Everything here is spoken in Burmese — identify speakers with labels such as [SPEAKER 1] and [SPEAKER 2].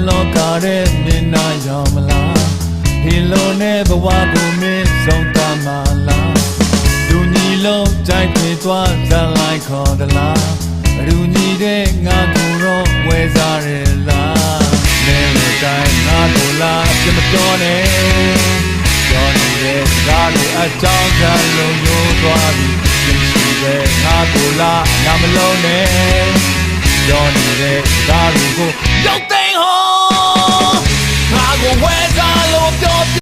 [SPEAKER 1] လောကရဲ့မျက်နှာရောင်မလားဒီလိုနဲ့ဘဝကိုမင်းဆုံးသတ်မှာလားလူညီလုံးကြိုက်ခွေသွားဇာလိုက်ခေါ်သလားလူညီတဲ့ငါကိုတော့ဝဲစားရလားမဲနဲ့တိုင်းငါကိုလားပြမတော်နဲ့ပြောနေတဲ့စကားတွေအကြောင်းကြလုံးရိုးသွားပြီးရှိပဲငါကိုလားငါမလုံးနဲ့ပြောနေတဲ့စကားတွေကိုရုပ်သိမ်းဟောငါကိုဝဲစားလို့ပြော